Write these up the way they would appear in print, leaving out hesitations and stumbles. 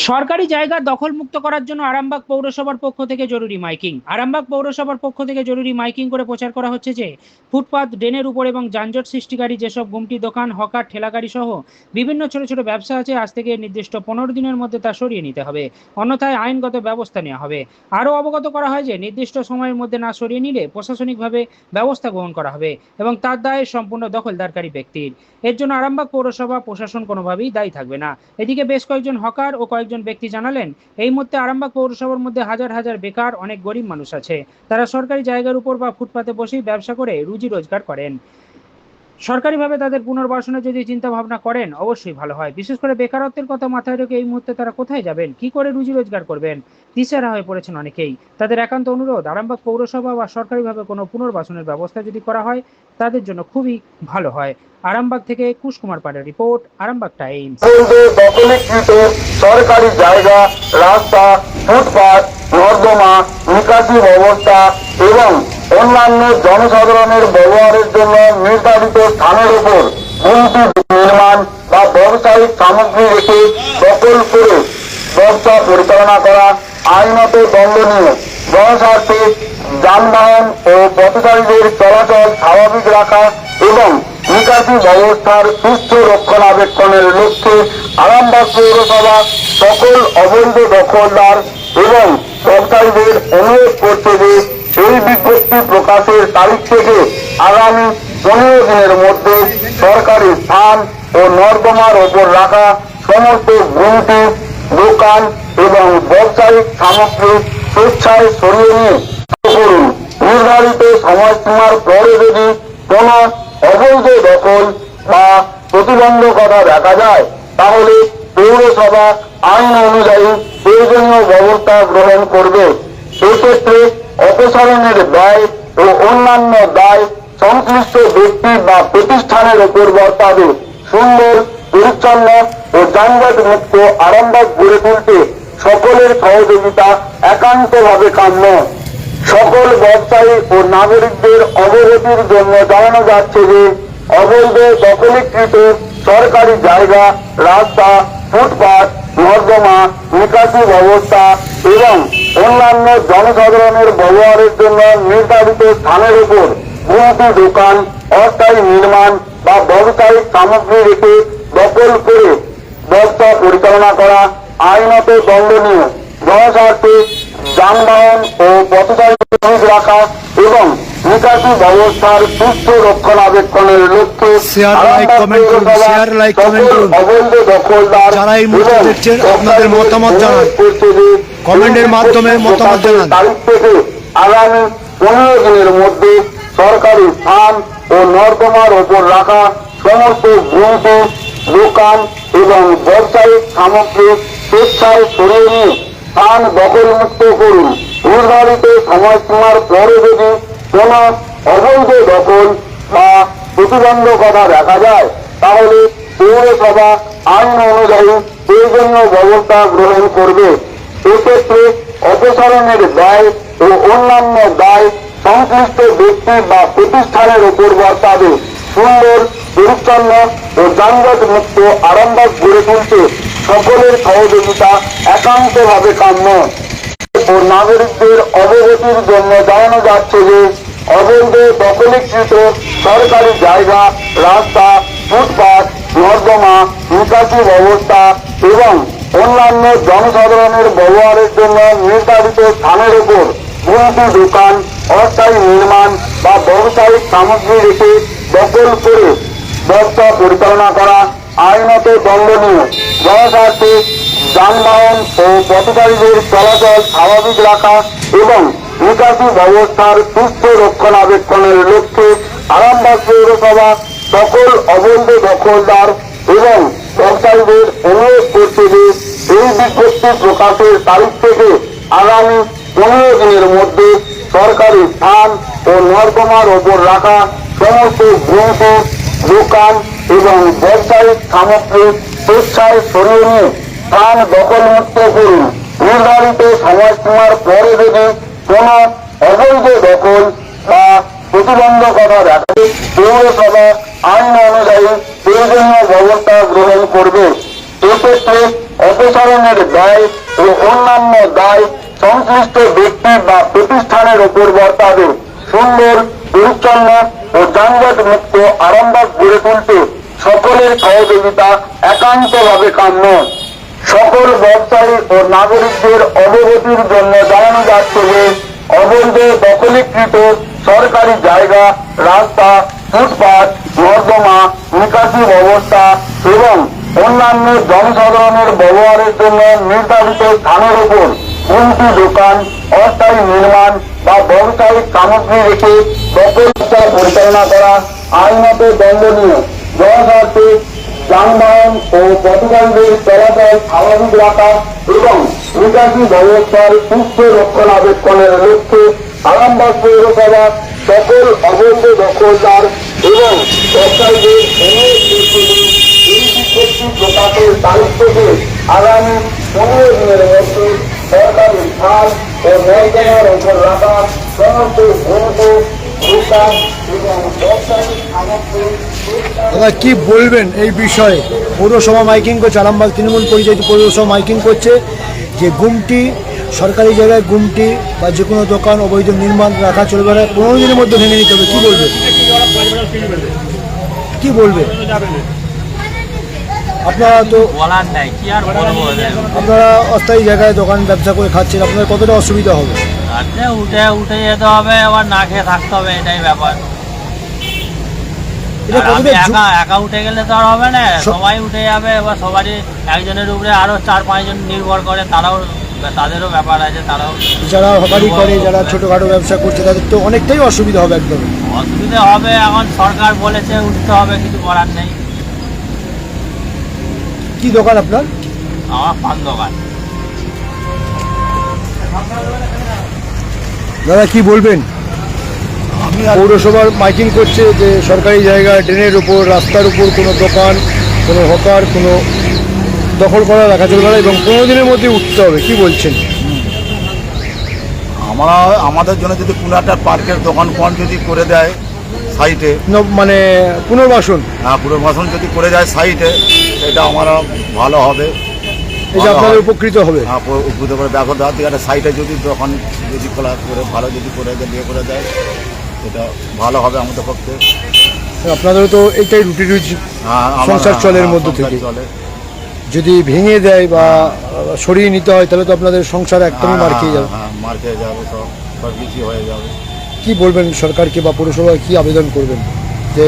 সরকারি জায়গা দখলমুক্ত করার জন্য আরামবাগ পৌরসভার পক্ষ থেকে জরুরি মাইকিং। আরামবাগ পৌরসভার পক্ষ থেকে জরুরি মাইকিং করে প্রচার করা হচ্ছে যে ফুটপাত, ড্রেনের উপর এবং যানজট সৃষ্টিকারী যেসব গুমটি দোকান, হকার, ঠেলাগাড়ি সহ বিভিন্ন ছোট ছোট ব্যবসা আছে, আজ থেকে নির্দিষ্ট 15 দিনের মধ্যে তা সরিয়ে নিতে হবে, অন্যথায় আইনগত ব্যবস্থা নেওয়া হবে। আরও অবগত করা হয় যে নির্দিষ্ট সময়ের মধ্যে না সরিয়ে নিলে প্রশাসনিকভাবে ব্যবস্থা গ্রহণ করা হবে এবং তার দায় সম্পূর্ণ দখলদারকারী ব্যক্তির। এর জন্য আরামবাগ পৌরসভা প্রশাসন কোনোভাবেই দায়ী থাকবে না। এদিকে বেশ কয়েকজন হকার ও কয়েকজন ব্যক্তি জানালেন, এই মুহূর্তে আরামবাগ পৌরসভার মধ্যে হাজার হাজার বেকার অনেক গরিব মানুষ আছে। তারা সরকারি জায়গার উপর বা ফুটপাতে বসেই ব্যবসা করে রুজি রোজগার করেন। সরকারিভাবে তাদের পুনর্বাসনের যদি চিন্তা ভাবনা করেন অবশ্যই ভালো হয়। বিশেষ করে বেকারত্বের কথা মাথায় রেখে এই মুহূর্তে তারা কোথায় যাবেন, কি করে রুজি রোজগার করবেন, দিশেহারা হয়ে পড়েছেন অনেকেই। তাদের একান্ত অনুরোধ, আরামবাগ পৌরসভা বা সরকারিভাবে কোনো পুনর্বাসনের ব্যবস্থা যদি করা হয় তাদের জন্য খুবই ভালো হয়। আরামবাগ থেকে কুশ কুমার পাড়ের রিপোর্ট, আরামবাগ টাইমস। দখলীকৃত সরকারি জায়গা, রাস্তা, ফুটপাত, নর্দমা, নিকাশি ব্যবস্থা এবং অন্যান্য জনসাধারণের ব্যবহারের জন্য নির্ধারিত স্থানের উপর গুমটি নির্মাণ বা ব্যবসায়িক সামগ্রী রেখে দখল করে ব্যবসা পরিচালনা করা আইনত দণ্ডনীয়। জনস্বার্থে যানবাহন ও পথচারীদের চলাচল স্বাভাবিক রাখা এবং নিকাশি ব্যবস্থার সুস্থ রক্ষণাবেক্ষণের লক্ষ্যে আরামবাগ পৌরসভা সকল অবৈধ দখলদার এবং ব্যবসায়ীদের অনুরোধ করছে যে এই বিজ্ঞপ্তি প্রকাশের তারিখ থেকে আগামী 15 দিনের মধ্যে সরকারি স্থান ও নর্দমার ওপর রাখা সমস্ত গুমটি, দোকান এবং ব্যবসায়িক সামগ্রী স্বেচ্ছায় সরিয়ে নিয়ে করুন। নির্ধারিত সময়সীমার পরে যদি কোনো অবৈধ দখল বা প্রতিবন্ধকতা দেখা যায় তাহলে পৌরসভা আইন অনুযায়ী প্রয়োজনীয় ব্যবস্থা গ্রহণ করবে। এক্ষেত্রে অপসারণের ব্যয় ও অন্যান্য দায় সংশ্লিষ্ট ব্যক্তি বা প্রতিষ্ঠানের উপর বর্তাবে। সুন্দর, পরিচ্ছন্ন ও যানজট মুক্ত আরামবাগ গড়ে তুলতে সকলের সহযোগিতা একান্তভাবে কাম্য। সকল ব্যবসায়ী ও নাগরিকদের অবগতির জন্য জানানো যাচ্ছে যে অবৈধ দখলীকৃত সরকারি জায়গা, রাস্তা, ফুটপাত, নর্দমা, নিকাশি ব্যবস্থা এবং অন্যান্য জনসাধারণের ব্যবহারের জন্য নির্ধারিত স্থানের উপর গুমটি দোকান, অস্থায়ী নির্মাণ বা ব্যবসায়িক সামগ্রী রেখে দখল করে ব্যবসা পরিচালনা করা আইনত দণ্ডনীয়। জনস্বার্থে যানবাহন ও পথচারী রাখা এবং নিকাশি ব্যবস্থার সুস্থ রক্ষণাবেক্ষণের লক্ষ্যে অবৈধ দখলদার যারা এই মুহূর্তে দেখছেন আপনাদের মতামত জানান, কমেন্টের মাধ্যমে মতামত জানান। তারিখ থেকে আগামী 15 দিনের মধ্যে সরকারি স্থান ও নর্দমার ওপর রাখা সমস্ত গুমটি, দোকান এবং ব্যবসায়িক সামগ্রী স্বেচ্ছায় সরিয়ে নিয়ে স্থান দখলমুক্ত করুন। নির্ধারিত সময়সীমার পরে যদি কোনো অবৈধ দখল বা প্রতিবন্ধকতা দেখা যায় তাহলে পৌরসভা আইন অনুযায়ী প্রয়োজনীয় ব্যবস্থা গ্রহণ করবে। এক্ষেত্রে অপসারণের ব্যয় ও অন্যান্য দায় সংশ্লিষ্ট ব্যক্তি বা প্রতিষ্ঠানের উপর বর্তাবে। সুন্দর, পরিচ্ছন্ন ও যানজট মুক্ত আরামবাগ গড়ে তুলতে সকলের সহযোগিতা একান্তভাবে কাম্য। ও নাগরিকদের অবগতির জন্য জানানো যাচ্ছে যে অবৈধ দখলীকৃত সরকারি জায়গা, রাস্তা, ফুটপাত, নর্দমা, নিকাশি ব্যবস্থা এবং অন্যান্য জনসাধারণের ব্যবহারের জন্য নির্ধারিত স্থানের উপর গুমটি দোকান, অস্থায়ী নির্মাণ বা ব্যবসায়িক সামগ্রী রেখে দখল করে ব্যবসা পরিচালনা করা আইনত দণ্ডনীয়। জনস্বার্থে যানবাহন ও পথচারীদের চলাচল স্বাভাবিক রাখা এবং নিকাশি ব্যবস্থার সুস্থ রক্ষণাবেক্ষণের লক্ষ্যে আরামবাগ পৌরসভা সকল অবৈধ দখলদার এবং ব্যবসায়ীদের অনুরোধ করছে যে এই বিজ্ঞপ্তি প্রকাশের তারিখ থেকে আগামী 15 দিনের মধ্যে সরকারি স্থান ও নর্দমার ওপর রাখা সমস্ত গুমটি, দোকান এবং ব্যবসায়িক সামগ্রী স্বেচ্ছায় সরিয়ে নিয়ে স্থান দখলমুক্ত করুন। নির্ধারিত সময়সীমার পরে যদি কোনো অবৈধ দখল বা প্রতিবন্ধকতা দেখা যায় পৌরসভা আইন অনুযায়ী প্রয়োজনীয় ব্যবস্থা গ্রহণ করবে। এক্ষেত্রে অপসারণের ব্যয় ও অন্যান্য দায় সংশ্লিষ্ট ব্যক্তি বা প্রতিষ্ঠানের উপর বর্তাবে। সুন্দর, পরিচ্ছন্ন ও যানজট মুক্ত আরামবাগ গড়ে তুলতে সকলের সহযোগিতা একান্তভাবে কাম্য। সকল ব্যবসায়ী ও নাগরিকদের অবগতির জন্য জানানো যাচ্ছে যে অবৈধ দখলীকৃত সরকারি জায়গা, রাস্তা, ফুটপাত, নর্দমা, নিকাশি ব্যবস্থা এবং অন্যান্য জনসাধারণের ব্যবহারের জন্য নির্ধারিত স্থানের উপর কোনটি দোকান, অস্থায়ী নির্মাণ বা ব্যবসায়িক সামগ্রী রেখে দখল পরিচালনা করা আইনত দণ্ডনীয়। জনস্বার্থে যানবাহন ও পথচারীদের চলাচল স্বাভাবিক রাখা এবং নিকাশি ব্যবস্থার সুস্থ রক্ষণাবেক্ষণের লক্ষ্যে আরামবাগ পৌরসভা সকল অবৈধ দখলদার এবং ব্যবসায়ীদের প্রকাশের দায়িত্বকে আগামী 15 দিনের মধ্যে সরকারি স্থান ও নর্দমার উপর রাখা সমস্ত দোকান এবং ব্যবসায়িক সামগ্রী। দাদা কি বলবেন এই বিষয়ে? পৌরসভা মাইকিং করছে, আরামবাগ তৃণমূল পরিচালিত পৌরসভা মাইকিং করছে যে গুমটি, সরকারি জায়গায় গুমটি বা যে কোনো দোকান অবৈধ নির্মাণ রাখা চলবে না, 15 দিনের মধ্যে ভেঙে নিতে হবে। কি বলবেন? কি বলবেন? আপনারা তো বলার নাই, কি আর বলবো। আপনারা অস্থায়ী জায়গায় দোকান ব্যবসা করে খাচ্ছেন, আপনার কতটা অসুবিধা হবে? আচ্ছা, উঠে যেতে হবে, আবার না খেয়ে থাকতে হবে, এটাই ব্যাপার। এটা আর আমি কতটা একা উঠে গেলে তো আর হবে না, সবাই উঠে যাবে। এবার সবারই একজনের উপরে আরো 4-5 জন নির্ভর করে, তাদেরও ব্যাপার আছে। তারাও যারা হকারি করে, যারা ছোটখাটো ব্যবসা করছে, তাদের তো অনেকটাই অসুবিধা হবে। একদম অসুবিধা হবে। এখন সরকার বলেছে উঠতে হবে, কিছু করার নেই। কি দোকান আপনার? আমার পান দোকান। দাদা কি বলবেন? পৌরসভার মাইকিং করছে যে সরকারি জায়গায়, ড্রেনের উপর, রাস্তার উপর কোনো দোকান, কোনো হকার, কোনো দখল করা রাখা চলবে না এবং 15 দিনের মধ্যে উঠতে হবে। কি বলছেন? আমাদের জন্য যদি কোনো একটা পার্কের দোকান যদি করে দেয় সাইটে, মানে পুনর্বাসন, হ্যাঁ পুনর্বাসন যদি করে দেয় সাইটে, এটা আমার ভালো হবে। এটা আপনাদের উপকৃত হবে। হ্যাঁ, উপকৃত করে ব্যাঘাত দেওয়ার থেকে একটা সাইটে যদি দোকান যদি খোলা করে ভালো যদি করে দেয়, বিয়ে করে দেয়, এটা ভালো হবে আমাদের পক্ষে। আপনাদেরও তো এইটাই রুটি রুজি, হ্যাঁ, সংসার চলের মধ্যে থেকে চলে। যদি ভেঙে দেয় বা সরিয়ে নিতে হয় তাহলে তো আপনাদের সংসার একদমই মার খেয়ে যাবে। হ্যাঁ, মার খেয়ে যাবে, সব কিছু হয়ে যাবে। কি বলবেন সরকারকে বা পৌরসভায় কি আবেদন করবেন যে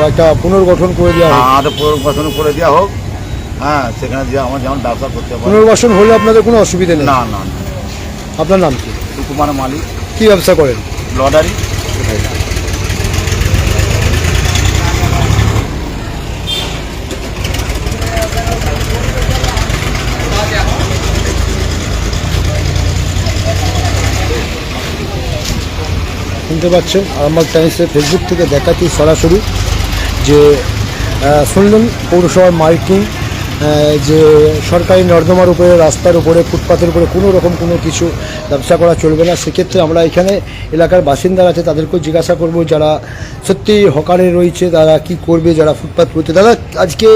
একটা পুনর্গঠন করে দেওয়া হোক? আর পুনর্বাসন করে দেওয়া হোক। হ্যাঁ, সেখানে দিয়ে আমার যেমন ব্যবসা করতে পারে। পুনর্বাসন হলে আপনাদের কোনো অসুবিধা নেই? না না। আপনার নাম কি? সুকুমার মালিক। কি ব্যবসা করেন? লটারি। শুনতে পাচ্ছেন আরামবাগ টাইমসের ফেসবুক থেকে দেখাচ্ছি সরাসরি যে শুনলেন পৌরসভার মাইকিং যে সরকারি নর্দমার উপরে, রাস্তার উপরে, ফুটপাতের উপরে কোনো রকম কোনো কিছু ব্যবসা করা চলবে না। সেক্ষেত্রে আমরা এখানে এলাকার বাসিন্দারা আছে তাদেরকেও জিজ্ঞাসা করব যারা সত্যি হকারে রয়েছে তারা কি করবে, যারা ফুটপাত করছে। দাদা আজকে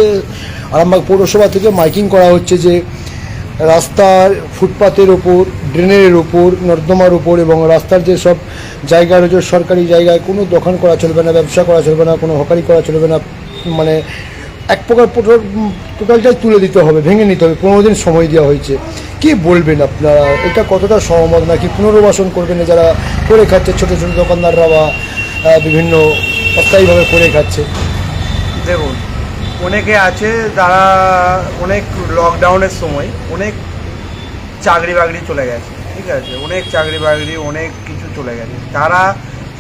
আরামবাগ পৌরসভা থেকে মাইকিং করা হচ্ছে যে রাস্তার, ফুটপাতের ওপর, ড্রেনের ওপর, নর্দমার উপর এবং রাস্তার যে সব জায়গা রয়েছে সরকারি জায়গায় কোনো দোকান করা চলবে না, ব্যবসা করা চলবে না, কোনো হকারি করা চলবে না। মানে এক প্রকার টোটালটাই তুলে দিতে হবে, ভেঙে নিতে হবে। 15 দিন সময় দেওয়া হয়েছে। কি বলবেন আপনারা? এটা কতটা সহমত, নাকি পুনর্বাসন করবেন যারা করে খাচ্ছে, ছোটো ছোটো দোকানদাররা বা বিভিন্ন অস্থায়ীভাবে করে খাচ্ছে? দেখুন, অনেকে আছে যারা অনেক লকডাউনের সময় অনেক চাকরি বাকরি চলে গেছে, ঠিক আছে, অনেক চাকরি বাকরি অনেক কিছু চলে গেছে, তারা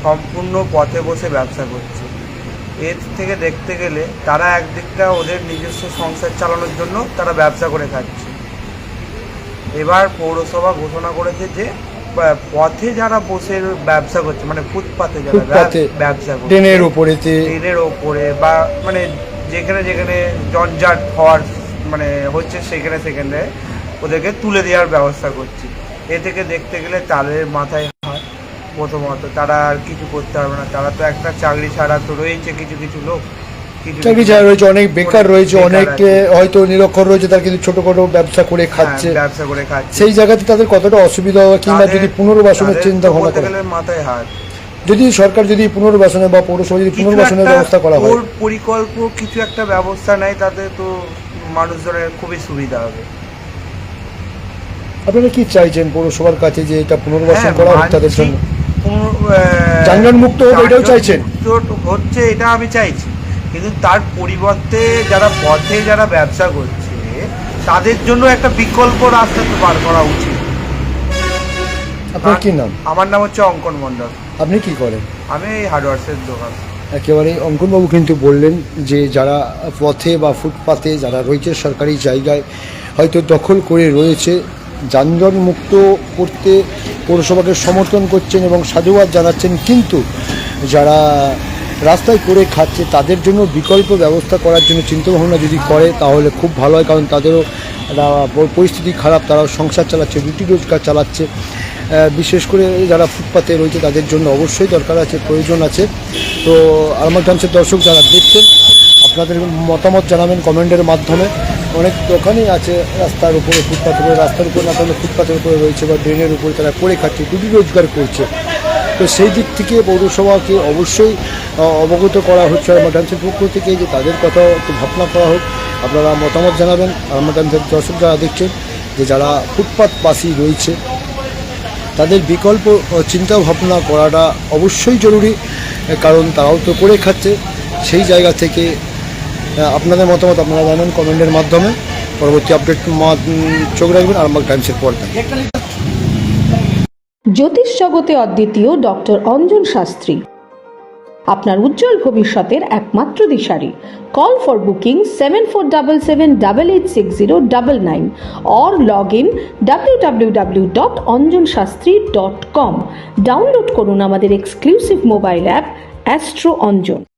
সম্পূর্ণ পথে বসে ব্যবসা করছে। এর থেকে দেখতে গেলে তারা একদিকটা ওদের নিজস্ব সংসার চালানোর জন্য তারা ব্যবসা করে খাচ্ছে। এবার পৌরসভা ঘোষণা করেছে যে পথে যারা বসে ব্যবসা করছে, মানে ফুটপাতে যারা ব্যবসা করছে, ট্রেনের ওপরে বা মানে যেখানে যেখানে জঞ্জাট হওয়ার মানে হচ্ছে সেখানে ওদেরকে তুলে দেওয়ার ব্যবস্থা করছি। এ থেকে দেখতে গেলে তাদের মাথায় হয় প্রথমত তারা আর কিছু করতে পারবে না, তারা তো একটা চাকরি ছাড়া তো রয়েছে কিছু কিছু লোক, কিছু চাকরি কিছু ছাড়া রয়েছে, অনেক বেকার রয়েছে, বেকার অনেক আছে। হয়তো নিরক্ষর রয়েছে, তার কিন্তু ছোটখাটো ব্যবসা করে খাচ্ছে। হ্যাঁ, ব্যবসা করে খাচ্ছে। সেই জায়গাতে তাদের কতটা অসুবিধা হবে, কিংবা তাদের- যদি পুনর্বাসনের তাদের চিন্তা তো ভাবনা বলতে করে, গেলে মাথায় হাত। যদি সরকার যদি পুনর্বাসনে বা পৌরসভা যদি কিছু পুনর্বাসনের একটা ব্যবস্থা করা হয়, ওর পরিকল্প কিছু একটা ব্যবস্থা নেয়, তাতে তো মানুষজনের খুবই সুবিধা হবে। আপনারা কি চাইছেন পৌরসভার কাছে যে এটা পুনর্বাসন করা হোক তাদের জন্য? যানজট মুক্ত হোক, এটাও চাইছেন? হচ্ছে, এটা আমি চাইছি, কিন্তু তার পরিবর্তে যারা পথে যারা ব্যবসা করছে তাদের জন্য একটা বিকল্প রাস্তা তো বার করা উচিত। আপনার কি নাম? আমার নাম হচ্ছে অঙ্কন মণ্ডল। আপনি কি করেন? আমি এই হার্ডওয়ার্সের দোকান। একেবারে অঙ্কনবাবু কিন্তু বললেন যে যারা পথে বা ফুটপাতে যারা রয়েছে সরকারি জায়গায় হয়তো দখল করে রয়েছে, যানজট মুক্ত করতে পৌরসভাকে সমর্থন করছেন এবং সাধুবাদ জানাচ্ছেন, কিন্তু যারা রাস্তায় করে খাচ্ছে তাদের জন্য বিকল্প ব্যবস্থা করার জন্য চিন্তাভাবনা যদি করে তাহলে খুব ভালো হয়, কারণ তাদেরও পরিস্থিতি খারাপ, তারাও সংসার চালাচ্ছে, রুটি রোজগার চালাচ্ছে। বিশেষ করে যারা ফুটপাতে রয়েছে তাদের জন্য অবশ্যই দরকার আছে, প্রয়োজন আছে। তো আরামবাগ টাইমসের দর্শক যারা দেখছেন, আপনাদের মতামত জানাবেন কমেন্টের মাধ্যমে। অনেক দোকানই আছে রাস্তার উপরে, ফুটপাতের উপরে, রাস্তার উপরে না তাহলে ফুটপাতের উপরে রয়েছে বা ড্রেনের উপরে তারা করে খাচ্ছে, রুটি রোজগার করছে। তো সেই দিক থেকে পৌরসভাকে অবশ্যই অবগত করা হচ্ছে আরামবাগ টাইমসের পক্ষ থেকে, যে তাদের কথা একটু ভাবনা করা হোক। আপনারা মতামত জানাবেন। আরামবাগ টাইমসের দর্শক যারা দেখছেন, যে যারা ফুটপাতবাসী রয়েছে তাদের বিকল্প চিন্তা ভাবনা করাটা অবশ্যই জরুরি, কারণ তারাও তো করে খাচ্ছে। সেই জায়গা থেকে আপনাদের মতামত আপনারা জানান কমেন্টের মাধ্যমে। পরবর্তী আপডেট চোখ রাখবেন আরামবাগ টাইমসের পর্দায়। জ্যোতিষ জগতে অদ্বিতীয় ডক্টর অঞ্জন শাস্ত্রী, আপনার উজ্জ্বল ভবিষ্যতের একমাত্র দিশারি। Call for booking 7477886099 or log in www.anjanshastri.com। Download করুন আমাদের exclusive mobile app astro Anjan.